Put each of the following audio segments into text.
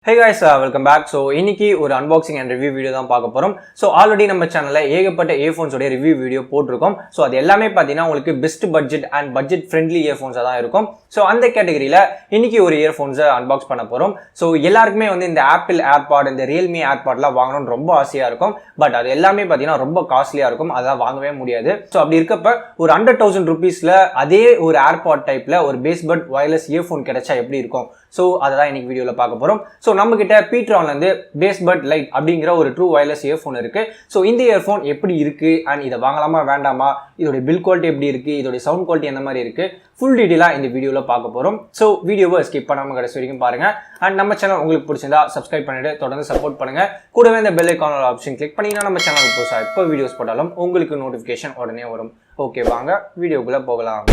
Hey guys, welcome back. So இன்னைக்கு ஒரு unboxing and review video தான் பார்க்க போறோம். So already நம்ம சேனல்ல ஏகப்பட்ட earphones ஓட review video போட்டுருக்கோம். So அது எல்லாமே பாத்தீங்கன்னா உங்களுக்கு best budget and budget friendly earphones தான் இருக்கும். So அந்த கேட்டகரியில இன்னைக்கு ஒரு earphones unbox பண்ண போறோம். So எல்லாருக்குமே வந்து இந்த Apple AirPod இந்த Realme AirPodலாம் வாங்கணும்னு ரொம்ப ஆசையா இருக்கும். பட் அது எல்லாமே பாத்தீங்கன்னா ரொம்ப காஸ்ட்லியா இருக்கும். அதான் வாங்கவே முடியாது. So அப்படி இருக்கப்ப ஒரு 100,000 rupeesல அதே ஒரு AirPod டைப்ல ஒரு Bassbuds wireless earphone கிடைச்சா எப்படி இருக்கும்? So அதான் இன்னைக்கு வீடியோல பார்க்க போறோம். So நம்ம கிட்ட pTron ல இருந்து Bassbuds Lite அப்படிங்கற ஒரு ட்ரூ வயர்லெஸ் இயர்ஃபோன் இருக்கு. So இந்த இயர்ஃபோன் எப்படி இருக்கு and இத வாங்கலாமா வேண்டாமா, இதோட பில்ட் குவாலிட்டி எப்படி இருக்கு, இதோட சவுண்ட் குவாலிட்டி என்ன மாதிரி இருக்கு, ஃபுல் டீடைலா இந்த வீடியோல பார்க்க போறோம். So வீடியோவை ஸ்கிப் பண்ணாம கடைசி வரைக்கும் பாருங்க. and நம்ம சேனல் உங்களுக்கு பிடிச்சிருந்தா Subscribe பண்ணிட்டு தொடர்ந்து சப்போர்ட் பண்ணுங்க. கூடவே இந்த பெல் ஐகான் ஆப்ஷன் கிளிக் பண்ணீங்கன்னா நம்ம சேனலுக்கு புதுசா எப்போ வீடியோஸ் போட்டாலும் உங்களுக்கு நோட்டிஃபிகேஷன் உடனே வரும். ஓகே, வாங்க வீடியோக்குள்ள போகலாம்.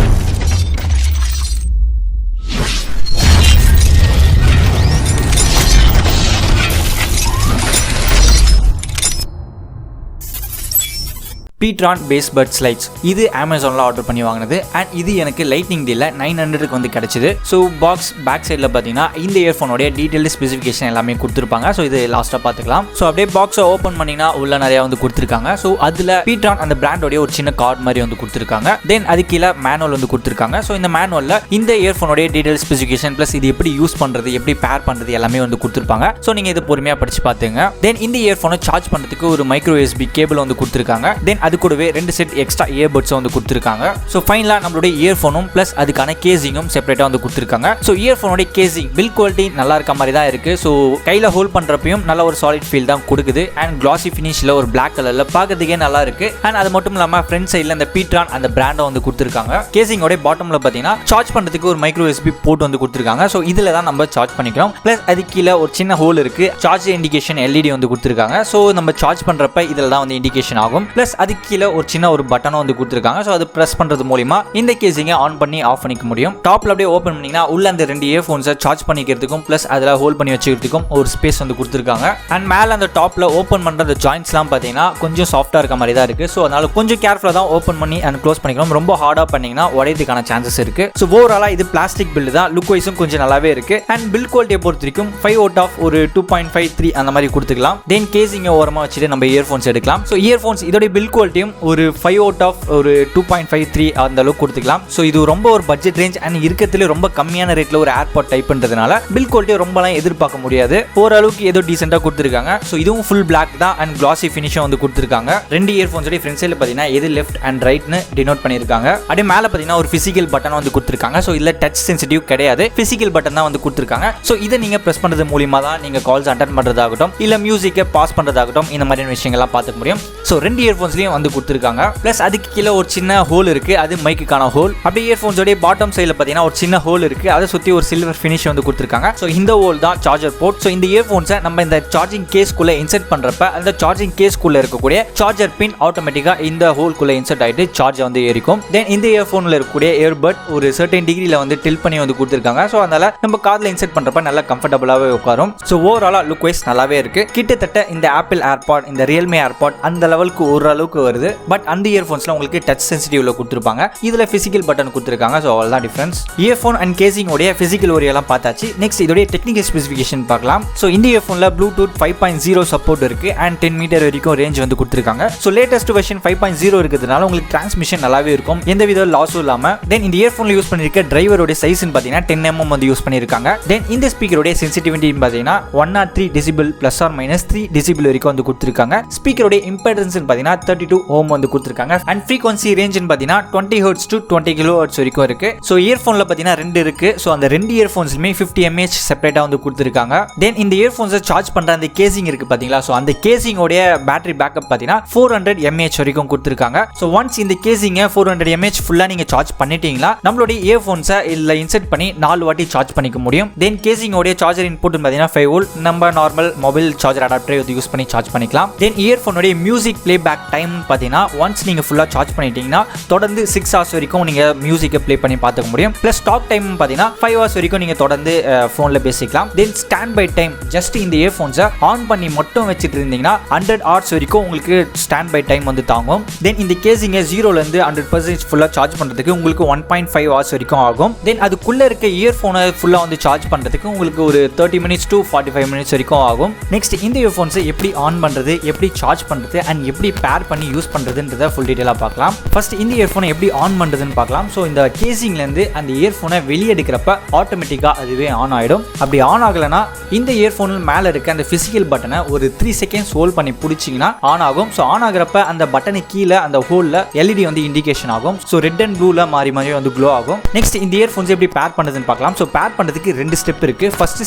pTron Bassbuds Lite இது Amazonல ஆர்டர் பண்ணி வாங்கினது and இது எனக்கு லைட்னிங் டீல்ல 900க்கு வந்து கிடைச்சது. ஸோ பாக்ஸ் பேக் சைடில் பார்த்தீங்கன்னா இந்த இயர்ஃபோனோடைய டீடைல்டு ஸ்பெசிஃபிகேஷன் எல்லாமே கொடுத்துருப்பாங்க. ஸோ இது லாஸ்ட்டாக பார்த்துக்கலாம். ஸோ அப்படியே பாக்ஸை ஓப்பன் பண்ணிங்கன்னா உள்ள நிறையா வந்து கொடுத்துருக்காங்க. ஸோ அதில் pTron அந்த பிராண்டோடைய ஒரு சின்ன கார்டு மாதிரி வந்து கொடுத்துருக்காங்க. தென் அது கீழே மேனுவல் வந்து கொடுத்துருக்காங்க. ஸோ இந்த மேனுவலில் இந்த இயர்ஃபோனோடைய டீடைல் ஸ்பெசிஃபிகேஷன் ப்ளஸ் இது எப்படி யூஸ் பண்ணுறது, எப்படி பேர் பண்ணுறது எல்லாமே வந்து கொடுத்துருப்பாங்க. ஸோ நீங்கள் இதை பொறுமையாக படிச்சு பார்த்துங்க. தென் இந்த இயர்ஃபோனை சார்ஜ் பண்ணுறதுக்கு ஒரு மைக்ரோ USB கேபிள் வந்து கொடுத்துருக்காங்க. தென் அது கூடவே 2 செட் எக்ஸ்ட்ரா இயர்பட்ஸ் வந்து கொடுத்திருக்காங்க. சோ ஃபைனலா நம்மளுடைய இயர்ஃபோனும் பிளஸ் அதுக்கான கேசிங்கும் செப்பரேட்டா வந்து கொடுத்திருக்காங்க. சோ இயர்ஃபோனோட கேசிங் பில்ட் குவாலிட்டி நல்லா இருக்க மாதிரி தான் இருக்கு. சோ கையில ஹோல்ட் பண்றப்பயும் நல்ல ஒரு சாலிட் ஃபீல் தான் கொடுக்குது. அண்ட் கிளாசி ஃபினிஷ்ல ஒரு Black கலர்ல பார்க்கிறதுக்கே நல்லா இருக்கு. அண்ட் அது மட்டும் இல்லாம ஃப்ரண்ட் சைடுல இந்த pTron அந்த பிராண்டை வந்து கொடுத்திருக்காங்க. கேசிங்கோட பாட்டம்ல பாத்தீங்கன்னா சார்ஜ் பண்றதுக்கு ஒரு மைக்ரோ USB போர்ட் வந்து கொடுத்திருக்காங்க. சோ இதுல தான் நம்ம சார்ஜ் பண்ணிக்கலாம். பிளஸ் அது கீழ ஒரு சின்ன ஹோல் இருக்கு. சார்ஜ் இண்டிகேஷன் LED வந்து கொடுத்திருக்காங்க. சோ நம்ம சார்ஜ் பண்றப்ப இதுல தான் வந்து இண்டிகேஷன் ஆகும். பிளஸ் அது கீழ ஒரு சின்ன ஒரு பட்டனும் வந்து கொடுத்திருக்காங்க. சோ அது பிரஸ் பண்றது மூலமா இந்த கேசிங்கை ஆன் பண்ணி ஆஃப் பண்ணிக்க முடியும். டாப்ல அப்படியே ஓபன் பண்ணீங்கன்னா உள்ள அந்த 2 இயர்ஃபோன்ஸை சார்ஜ் பண்ணிக்கிறதுக்கும் பிளஸ் அதுல ஹோல்ட் பண்ணி வச்சுக்கிறதுக்கும் ஒரு ஸ்பேஸ் வந்து கொடுத்திருக்காங்க. அண்ட் மேல அந்த டாப்ல ஓபன் பண்ற அந்த ஜாயின்ட்ஸ்லாம் பாத்தீங்கன்னா கொஞ்சம் சாஃப்ட்டா இருக்க மாதிரி தான் இருக்கு. சோ அதனால கொஞ்சம் கேர்ஃபுல்லா தான் ஓபன் பண்ணி அண்ட் க்ளோஸ் பண்ணிக்கணும். ரொம்ப ஹார்டா பண்ணீங்கன்னா உடையதுக்கான சான்சஸ் இருக்கு. சோ ஓவராலா இது பிளாஸ்டிக் பில்ட் தான். லுக் வைஸும் கொஞ்சம் நல்லாவே இருக்கு. அண்ட் பில்ட் குவாலிட்டியை பொறுத்த வரைக்கும் 5 out of ஒரு 2.53 அந்த மாதிரி கொடுத்துக்கலாம். தென் கேசிங்கை ஓரமா வச்சுட்டு நம்ம இயர்ஃபோன்ஸ் எடுக்கலாம். சோ இயர்ஃபோன்ஸ் இதோட பில்ட் குவாலிட்டியும் ஒரு 5 out of ஒரு 2.53 அந்த அளவுக்கு கொடுத்துக்கலாம். ஸோ இது ரொம்ப ஒரு பட்ஜெட் ரேஞ்ச் அண்ட் இருக்கிறதுல ரொம்ப கம்மியான ரேட்ல ஒரு ஏர்பாட் டைப்ன்றதுனால பில் குவாலிட்டியை ரொம்பலாம் எதிர்பார்க்க முடியாது. ஓரளவுக்கு ஏதோ டீசெண்டாக கொடுத்துருக்காங்க. ஸோ இதுவும் ஃபுல் பிளாக் தான் அண்ட் கிளாசி ஃபினிஷும் வந்து கொடுத்துருக்காங்க. 2 இயர்ஃபோன்ஸோட ஃப்ரண்ட் சைடில் பார்த்தீங்கன்னா எது லெஃப்ட் அண்ட் ரைட்னு டினோட் பண்ணியிருக்காங்க. அப்படியே மேலே பார்த்தீங்கன்னா ஒரு பிசிக்கல் பட்டன் வந்து கொடுத்துருக்காங்க. ஸோ இதில் டச் சென்சிட்டிவ் கிடையாது, பிசிக்கல் பட்டன் தான் வந்து கொடுத்துருக்காங்க. ஸோ இதை நீங்கள் ப்ரெஸ் பண்ணுறது மூலியமாக தான் நீங்கள் கால்ஸ் அட்டன் பண்ணுறதாகட்டும் இல்லை மியூசிக்கை பாஸ் பண்ணுறதாகட்டும் இந்த மாதிரியான விஷயங்கள்லாம் பார்த்துக்க முடியும். ஸோ 2 இயர்ஃபோன்ஸ்லையும் வந்து கொடுத்துருக்காங்க. ப்ளஸ் அதுக்கு கீழே ஒரு சின்ன ஹோல் இருக்கு, அது மைக்குக்கான ஹோல். அப்படியே இயர்ஃபோன்ஸோட பாட்டம் சைடுல பாத்தீங்கன்னா ஒரு சின்ன ஹோல் இருக்கு, அதை சுத்தி ஒரு சில்வர் ஃபினிஷ் வந்து கொடுத்திருக்காங்க. சோ இந்த ஹோல் தான் சார்ஜர் போர்ட். சோ இந்த இயர்ஃபோன்ஸை நம்ம இந்த சார்ஜிங் கேஸ்க்குள்ள இன்சர்ட் பண்றப்ப அந்த சார்ஜிங் கேஸ்க்குள்ள இருக்கக்கூடிய சார்ஜர் பின் ஆட்டோமேட்டிக்கா இந்த ஹோல்குள்ள இன்சர்ட் ஆயிட்டு சார்ஜ் வந்து ஏறிக்கும். தென் இந்த இயர்ஃபோன்ல இருக்கக்கூடிய இயர்பட் ஒரு சர்டன் டிகிரில வந்து டில்ட் பண்ணி வந்து கொடுத்திருக்காங்க. சோ அதனால நம்ம காதுல இன்சர்ட் பண்றப்ப நல்லா கம்ஃபர்டபுளாவே உட்காரும். சோ ஓவராலா லுக் வைஸ் நல்லாவே இருக்கு. கிட்டத்தட்ட இந்த ஆப்பிள் ஏர்பாட் இந்த ரியல்மி ஏர்பாட் அந்த லெவலுக்கு ஓரளவுக்கு வருது. பட் அந்த இயர்ஃபோன்ஸ்ல உங்களுக்கு டச் சென்சிட்டிவ்ல கொடுத்திருப்பாங்க. இதுல பிசிக்கல் பட்டன் கொடுத்திருக்காங்க. சோ அவ்வளவுதான் டிஃபரன்ஸ். இயர்ஃபோன் அண்ட் கேசிங் உடைய பிசிக்கல் ஓரியெல்லாம் பார்த்தாச்சு. நெக்ஸ்ட் இதோட டெக்னிக்கல் ஸ்பெசிஃபிகேஷன் பார்க்கலாம். சோ இந்த இயர்ஃபோன்ல ப்ளூடூத் 5.0 சப்போர்ட் இருக்கு அண்ட் 10 மீட்டர் வரைக்கும் ரேஞ்ச் வந்து கொடுத்திருக்காங்க. சோ லேட்டஸ்ட் வெர்ஷன் 5.0 இருக்கிறதுனால உங்களுக்கு டிரான்ஸ்மிஷன் நல்லாவே இருக்கும், எந்தவித லாஸும் இல்லாம. தென் இந்த இயர்ஃபோன்ல யூஸ் பண்ணிருக்க டிரைவரோட சைஸ்னு பாத்தீங்கன்னா 10 mm வந்து யூஸ் பண்ணிருக்காங்க. தென் இந்த ஸ்பீக்கரோட சென்சிட்டிவிட்டி பாத்தீங்கன்னா 103 decibel plus or minus 3 decibel வரைக்கும் வந்து கொடுத்திருக்காங்க. ஸ்பீக்கரோட இம்பெடன்ஸ் பாத்தீங்கன்னா 32 ohm வந்து கொடுத்திருக்காங்க. அண்ட் ஃப்ரீக்வன்சி ரேஞ்ச் பாத்தீங்கன்னா 20 Hz to 20 kHz வரைக்கும் இருக்கு. சோ இயர்ஃபோன்ல பாத்தீங்கன்னா 2 இருக்கு. சோ அந்த 2 இயர்ஃபோன்ஸ்லயுமே 50 mAh செப்பரேட்டா வந்து கொடுத்திருக்காங்க. தென் இந்த இயர்ஃபோன்ஸை சார்ஜ் பண்ற அந்த கேசிங் இருக்கு பாத்தீங்களா, சோ அந்த கேசிங்கோட பேட்டரி பேக்கப் பாத்தீங்கன்னா 400 mAh வரைக்கும் கொடுத்திருக்காங்க. சோ ஒன்ஸ் இந்த கேசிங்கை 400 mAh ஃபுல்லா நீங்க சார்ஜ் பண்ணிட்டீங்களா நம்மளோட இயர்ஃபோன்ஸை இதுல இன்சர்ட் பண்ணி 4 வாட்டி சார்ஜ் பண்ணிக்க முடியும். தென் கேசிங்கோட சார்ஜர் இன்புட் பாத்தீங்கன்னா 5 volt நம்ம normal mobile charger adapter use பண்ணி சார்ஜ் பண்ணிக்கலாம். தென் இயர்ஃபோனோட மியூசிக் பிளேபேக் டைம் பார்த்தீங்கன்னா ஒன்ஸ் நீங்கள் ஃபுல்லாக சார்ஜ் பண்ணிட்டீங்கன்னா தொடர்ந்து 6 hours வரைக்கும் நீங்கள் மியூசிக்கை ப்ளே பண்ணி பார்த்துக்க முடியும். ப்ளஸ் டாக் டைம் பார்த்தீங்கன்னா 5 hours வரைக்கும் நீங்கள் தொடர்ந்து ஃபோனில் பேசிக்கலாம். தென் ஸ்டாண்ட் பை டைம் ஜஸ்ட் இந்த இயர்ஃபோன்ஸை ஆன் பண்ணி மட்டும் வச்சுட்டு இருந்தீங்கன்னா 100 hours வரைக்கும் உங்களுக்கு ஸ்டாண்ட் பை டைம் வந்து தாங்கும். தென் இந்த கேசிங்கை 0லேருந்து 100% ஃபுல்லாக சார்ஜ் பண்ணுறதுக்கு உங்களுக்கு 1.5 hours வரைக்கும் ஆகும். தென் அதுக்குள்ளே இருக்க இயர்ஃபோனை ஃபுல்லாக வந்து சார்ஜ் பண்ணுறதுக்கு உங்களுக்கு ஒரு 30 minutes to 45 minutes வரைக்கும் ஆகும். நெக்ஸ்ட் இந்த இயர்ஃபோன்ஸை எப்படி ஆன் பண்ணுறது, எப்படி சார்ஜ் பண்ணுறது அண்ட் எப்படி பேர் பண்ணி யூஸ் பண்ணுறதுன்றத ஃபுல் டீட்டெயிலாக பார்க்கலாம். ஃபர்ஸ்ட் இந்த இயர்ஃபோனை எப்படி ஆன் பண்ணுறதுன்னு பார்க்கலாம். ஸோ இந்த கேசிங்லேருந்து அந்த இயர்ஃபோனை வெளியே எடுக்கிறப்ப ஆட்டோமேட்டிக்காக அதுவே ஆன் ஆகிடும். அப்படி ஆன் ஆகலைன்னா இந்த இயர்ஃபோனில் மேலே இருக்க அந்த ஃபிசிக்கல் பட்டனை ஒரு 3 seconds ஹோல்ட் பண்ணி பிடிச்சிங்கன்னா ஆன் ஆகும். ஸோ ஆன் ஆகிறப்ப அந்த பட்டனை கீழே அந்த ஹோலில் LED வந்து இண்டிகேஷன் ஆகும். ஸோ ரெட் அண்ட் ப்ளூவில் மாறி மாறி வந்து க்ளோ ஆகும். நெக்ஸ்ட் இந்த இயர்ஃபோன்ஸ் எப்படி பேர் பண்ணுறதுன்னு பார்க்கலாம். ஸோ பேர் பண்ணுறதுக்கு 2 ஸ்டெப் இருக்குது. ஃபர்ஸ்ட்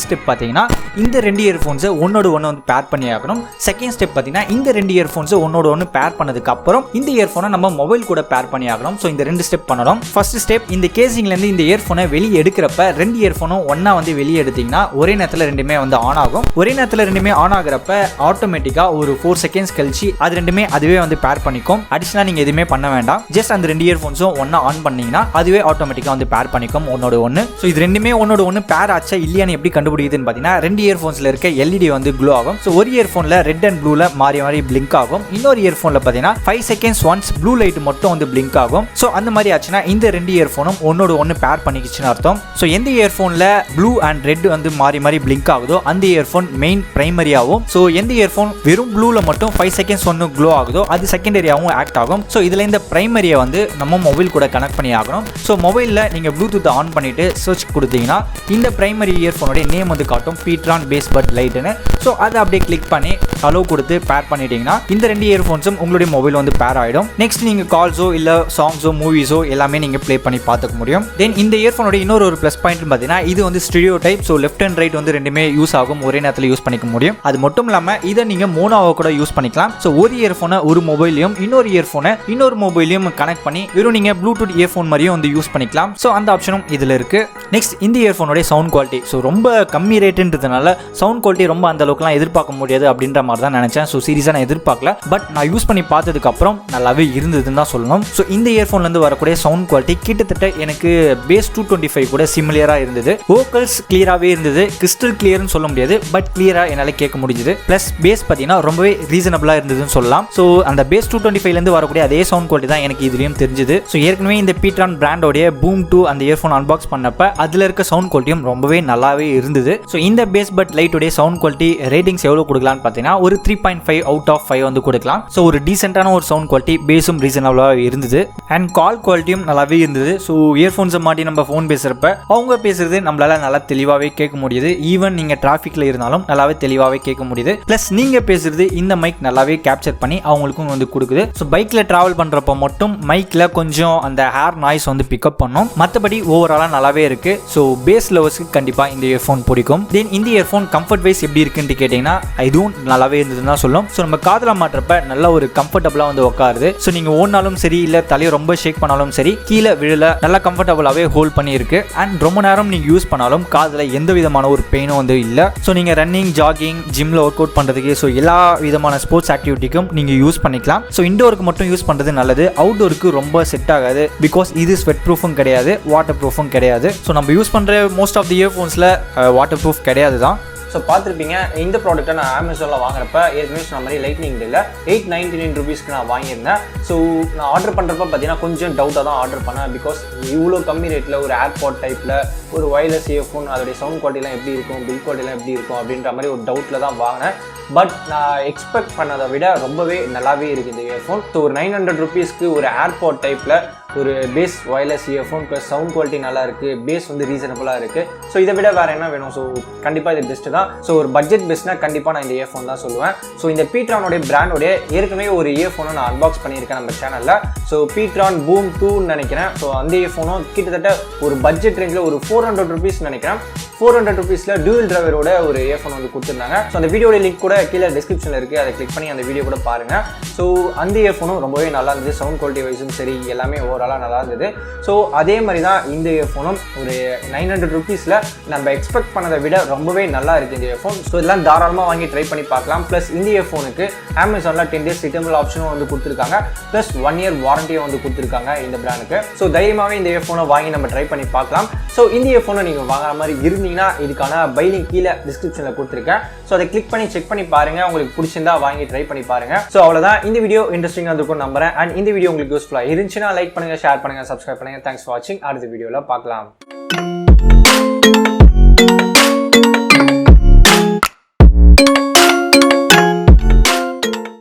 ஸ்டெப் பார்த்தீங்கன்னா இந்த 2 இயர்ஃபோன்ஸை ஒன்னோட ஒன்று வந்து பேர் பண்ணி ஆகணும். செகண்ட் ஸ்டெப் பார்த்தீங்கன்னா இந்த 2 இயர்ஃபோன்ஸை ஒன்னோட ஒன்று பேர் பண்ணதுக்கு அப்புறம் இந்த இயர்ஃபோனை நம்ம மொபைல் கூட பேர் பண்ணி ஆகணும். ஸோ இந்த 2 ஸ்டெப் பண்ணணும். ஃபர்ஸ்ட் ஸ்டெப் இந்த கேசிங்லேருந்து இந்த இயர்ஃபோனை வெளியே எடுக்கிறப்ப 2 இயர்ஃபோனும் ஒன்றா வந்து வெளியே எடுத்தீங்கன்னா ஒரே நேரத்தில் ரெண்டுமே வந்து ஆன் ஆகும். ஒரே நேரத்தில் ரெண்டுமே ஆன் ஆகிறப்ப ஆட்டோமேட்டிக்காக ஒரு 4 seconds கழிச்சு அது ரெண்டுமே அதுவே வந்து பேர் பண்ணிக்கும். அடிஷனலாக நீங்கள் எதுவுமே பண்ண வேண்டாம். ஜஸ்ட் அந்த 2 இயர்ஃபோன்ஸும் ஒன்றா ஆன் பண்ணீங்கன்னா அதுவே ஆட்டோமேட்டிக்காக வந்து பேர் பண்ணிக்கும் ஒன்னோட ஒன்று. ஸோ இது ரெண்டுமே ஒன்னோட ஒன்று பேர் ஆச்சா இல்லையான்னு எப்படி கண்டுபிடிக்குதுன்னு பார்த்தீங்கன்னா 2 இயர்ஃபோன்ஸில் இருக்க LED வந்து க்ளோ ஆகும். ஸோ ஒரு இயர்ஃபோனில் ரெட் அண்ட் ப்ளூவில் மாறி மாறி பிளிங்க் ஆகும். இன்னொரு இயர்ஃபோனில் பார்த்தீங்கன்னா 5 seconds ஒன்ஸ் ப்ளூ லைட் மட்டும் வந்து பிளிங்க் ஆகும். ஸோ அந்த மாதிரி ஆச்சுன்னா இந்த 2 இயர்ஃபோனும் ஒன்னோட ஒன்று பேர் பண்ணிக்கிச்சுன்னு அர்த்தம். ஸோ எந்த இயர்ஃபோனில் ப்ளூ அண்ட் ரெட் வந்து மாறி மாறி பிளிங்க் ஆகுதோ அந்த இயர்ஃபோன் மெயின் பிரைமரியாகவும், ஸோ எந்த இயர்ஃபோன் வெறும் ப்ளூவில் மட்டும் 5 seconds ஒன்று க்ளோ ஆகுதோ அது செகண்டரியாகவும் ஆக்ட் ஆகும். ஸோ இதில் இந்த பிரைமரியை வந்து நம்ம மொபைல் கூட கனெக்ட் பண்ணி ஆகணும். ஸோ மொபைலில் நீங்கள் ப்ளூடூத் ஆன் பண்ணிட்டு சர்ச் கொடுத்தீங்கன்னா இந்த பிரைமரி இயர்ஃபோனுடைய நேம் வந்து காட்டும் pTron Bassbuds Liteன்னு. ஸோ அதை அப்படியே கிளிக் பண்ணி அலோ கொடுத்து பேர் பண்ணிட்டீங்கன்னா இந்த 2 இயர்ஃபோன்ஸும் உங்களுடைய மொபைல் வந்து பேர் ஆகிடும். நெக்ஸ்ட் நீங்கள் கால்ஸோ இல்லை சாங்ஸோ மூவிஸோ எல்லாமே நீங்கள் ப்ளே பண்ணி பார்த்துக்க முடியும். தென் இந்த இயர்ஃபோனுடைய இன்னொரு ஒரு ப்ளஸ் பாயிண்ட் பார்த்தீங்கன்னா இது வந்து stereo type. So left and right வந்து ரெண்டுமே யூஸ் ஆகும், ஒரே நேரத்தில் யூஸ் பண்ணிக்க முடியும். அது மட்டும் இல்லாமல் இதை நீங்கள் மோனோவாக கூட யூஸ் பண்ணிக்கலாம். ஸோ ஒரு இயர்ஃபோனை ஒரு மொபைலையும் இன்னொரு இயர்ஃபோனை இன்னொரு மொபைலையும் கனெக்ட் பண்ணி வெறும் நீங்கள் ப்ளூடூத் இயர்ஃபோன் மாதிரியும் வந்து யூஸ் பண்ணிக்கலாம். ஸோ அந்த ஆப்ஷனும் இதில் இருக்குது. நெக்ஸ்ட் இந்த இயர்ஃபோனுடைய சவுண்ட் குவாலிட்டி. ஸோ ரொம்ப கம்மி ரேட்டுன்றதுனால சவுண்ட் குவாலிட்டி ரொம்ப அந்த அளவுக்குலாம் எதிர்பார்க்க முடியாது அப்படின்ற மாதிரி தான் நினச்சேன். ஸோ சீரியஸாக நான் எதிர்பார்க்கல, பட் நான் யூஸ் பண்ணி பார்த்ததுக்கு அப்புறம் நல்லாவே இருந்ததுன்னு தான் சொல்லணும். ஸோ இந்த இயர்ஃபோன்லேருந்து வரக்கூடிய சவுண்ட் குவாலிட்டி கிட்டத்தட்ட எனக்கு பேஸ் 225 கூட சிமிலியராக இருந்தது. வோக்கல்ஸ் கிளியராகவே இருந்தது. கிறிஸ்டல் கிளியர்னு சொல்ல முடியாது, பட் கிளியராக என்னால் கேட்க முடிஞ்சுது. ப்ளஸ் பேஸ் பார்த்தீங்கன்னா ரொம்பவே ரீசனபிளாக இருந்ததுன்னு சொல்லலாம். ஸோ அந்த பேஸ் 225லேருந்து வரக்கூடிய அதே சவுண்ட் குவாலிட்டி தான் எனக்கு இதுலேயும் தெரிஞ்சுது. ஸோ ஏற்கனவே இந்த pTron பிராண்டோடைய பூம் 2 அந்த இயர்ஃபோன் அன்பாக்ஸ் பண்ணப்ப அதில் இருக்க சவுண்ட் குவாலிட்டியும் ரொம்பவே நல்லாவே இருந்தது. ஸோ இந்த Bassbuds Liteோடைய சவுண்ட் குவாலிட்டி ரேட்டிங்ஸ் எவ்வளோ கொடுக்கலான்னு பார்த்தீங்கன்னா ஒரு 3.5 out of 5 வந்து கொடுக்கலாம். ஸோ ஒரு டீசென்டான ஒரு சவுண்ட் குவாலிட்டி, பேஸும் ரீசனபிளாக இருந்தது அண்ட் கால் குவாலிட்டியும் நல்லாவே இருந்தது. ஸோ இயர்ஃபோன்ஸை மாட்டி நம்ம ஃபோன் பேசுகிறப்ப அவங்க பேசுறது நம்மளால நல்லா தெளிவாகவே கேட்க முடியுது. ஈவன் நீங்கள் டிராஃபிக்கில் இருந்தாலும் நல்லாவே தெளிவாகவே கேட்க முடியுது. ப்ளஸ் நீங்கள் பேசுறது இந்த மைக் நல்லாவே கேப்சர் பண்ணி அவங்களுக்கும் வந்து கொடுக்குது. ஸோ பைக்கில் ட்ராவல் பண்ணுறப்ப மட்டும் மைக்கில் கொஞ்சம் அந்த ஹேர் நாய்ஸ் வந்து பிக்கப் பண்ணும். மற்றபடி ஓவராலாக நல்லாவே இருக்குது. ஸோ பேஸ் லவர்ஸ்க்கு கண்டிப்பாக இந்த இயர்ஃபோன் பிடிக்கும். தென் இந்த இயர்ஃபோன் கம்ஃபர்ட் வைஸ் எப்படி இருக்குன்னு கேட்டிங்கன்னா இதுவும் நல்லாவே இருந்ததுன்னு தான் சொல்லும். ஸோ நம்ம காதில் மாட்டுறப்ப நல்ல ஒரு கம்ஃபர்டபுளாக வந்து உட்காருது. ஸோ நீங்கள் ஓடினாலும் சரி இல்லை தலையை ரொம்ப ஷேக் பண்ணாலும் சரி கீழே விழல நல்லா கம்ஃபர்டபுளாகவே ஹோல்ட் பண்ணி இருக்கு. அண்ட் ரொம்ப நேரம் நீங்கள் யூஸ் பண்ணாலும் காதில் எந்த விதமான ஒரு பெயினும் வந்து இல்லை. ஸோ நீங்கள் ரன்னிங், ஜாகிங், ஜிம்மில் ஒர்க் அவுட் பண்ணுறதுக்கு ஸோ எல்லா விதமான ஸ்போர்ட்ஸ் ஆக்டிவிட்டிக்கும் நீங்கள் யூஸ் பண்ணிக்கலாம். ஸோ இண்டோருக்கு மட்டும் யூஸ் பண்ணுறது நல்லது. அவுட்டோருக்கு ரொம்ப செட் ஆகாது. பிகாஸ் இது ஸ்வெட் ப்ரூஃபும் கிடையாது, வாட்டர் ப்ரூஃபும் கிடையாது. ஸோ நம்ம யூஸ் பண்ணுற மோஸ்ட் ஆஃப் தி இயர்ஃபோன்ஸில் வாட்டர் ப்ரூஃப் கிடையாது தான். ஸோ பார்த்துருப்பீங்க, இந்த ப்ராடக்ட்டை நான் அமேசானில் வாங்குறப்ப ஏற்கனவே சொன்ன மாதிரி லைட்னிங் டேல 899 rupeesக்கு நான் வாங்கியிருந்தேன். ஸோ நான் ஆர்டர் பண்ணுறப்ப பார்த்தீங்கன்னா கொஞ்சம் டவுட்டாக தான் ஆர்டர் பண்ணேன். பிகாஸ் இவ்வளோ கம்மி ரேட்டில் ஒரு ஏர்பாட் டைப்பில் ஒரு வயர்லெஸ் இயர்ஃபோன் அதோடைய சவுண்ட் குவாலிட்டிலாம் எப்படி இருக்கும், பில் குவாலிட்டிலாம் எப்படி இருக்கும் அப்படின்ற மாதிரி ஒரு டவுட்டில் தான் வாங்கினேன். பட் நான் எக்ஸ்பெக்ட் பண்ணதை விட ரொம்பவே நல்லாவே இருக்குது இந்த இயர்ஃபோன். ஸோ ஒரு 900 rupeesக்கு ஒரு ஏர்பாட் டைப்பில் ஒரு bass wireless earphone plus sound quality நல்லா இருக்குது, பேஸ் வந்து ரீசனபுளாக இருக்குது. ஸோ இதை விட வேறு என்ன வேணும்? ஸோ கண்டிப்பாக இது பெஸ்ட்டு தான். ஸோ ஒரு பட்ஜெட் பெஸ்ட்னா கண்டிப்பாக நான் இந்த இயர்ஃபோன் தான் சொல்லுவேன். ஸோ இந்த pTronோடைய பிராண்டோடைய ஏற்கனவே ஒரு இயர்ஃபோனை நான் அன்பாக்ஸ் பண்ணியிருக்கேன் நம்ம சேனலில். ஸோ pTron பூம் 2ன்னு நினைக்கிறேன். ஸோ அந்த இயர்ஃபோனும் கிட்டத்தட்ட ஒரு பட்ஜெட் ரேஞ்சில் ஒரு 400 rupees நினைக்கிறேன். 400 rupeesல டியூவல் டிரைவரோட ஒரு இயர்ஃபோன் வந்து கொடுத்துருந்தாங்க. ஸோ அந்த வீடியோட லிங்க் கூட கீழே டிஸ்கிரிப்ஷனில் இருக்குது, அதை கிளிக் பண்ணி அந்த வீடியோ கூட பாருங்கள். ஸோ அந்த இயர்ஃபோனும் ரொம்பவே நல்லா இருந்தது, சவுண்ட் குவாலிட்டி வைஸும் சரி எல்லாமே ஓவராலாக நல்லா இருந்தது. ஸோ அதே மாதிரி தான் இந்த இயர்ஃபோனும் ஒரு 900 rupeesல நம்ம எக்ஸ்பெக்ட் பண்ணதை விட ரொம்பவே நல்லா இருக்குது இந்த இயர்ஃபோன். ஸோ இதெல்லாம் தாராளமாக வாங்கி ட்ரை பண்ணி பார்க்கலாம். ப்ளஸ் இந்த இயர்ஃபோனுக்கு அமேசானில் 10 days ரிட்டர்னபிள் ஆப்ஷனும் வந்து கொடுத்துருக்காங்க, ப்ளஸ் 1 year வாரண்டியும் வந்து கொடுத்துருக்காங்க இந்த பிராண்டுக்கு. ஸோ தைரியமாகவே இந்த இயர்ஃபோனை வாங்கி நம்ம ட்ரை பண்ணி பார்க்கலாம். ஸோ இந்த இயர்ஃபோனை நீங்கள் வாங்குற மாதிரி இருந்தீங்கன்னா இதுக்கான பை லிங்க் கீழே டிஸ்கிரிப்ஷனில் கொடுத்துருக்கேன். ஸோ அதை கிளிக் பண்ணி செக் பண்ணி பாருங்கள், உங்களுக்கு பிடிச்சிருந்தா வாங்கி ட்ரை பண்ணி பாருங்கள். ஸோ அவ்வளோதான், இந்த வீடியோ இன்ட்ரெஸ்டிங்காக இருக்கும் நம்புறேன். அண்ட் இந்த வீடியோ உங்களுக்கு யூஸ்ஃபுல்லாக இருந்துச்சுன்னா லைக் பண்ணுங்கள், ஷேர் பண்ணுங்கள், சப்ஸ்கிரைப் பண்ணுங்கள். தேங்க்ஸ் ஃபார் வாட்சிங். அடுத்த வீடியோவில் பார்க்கலாம்.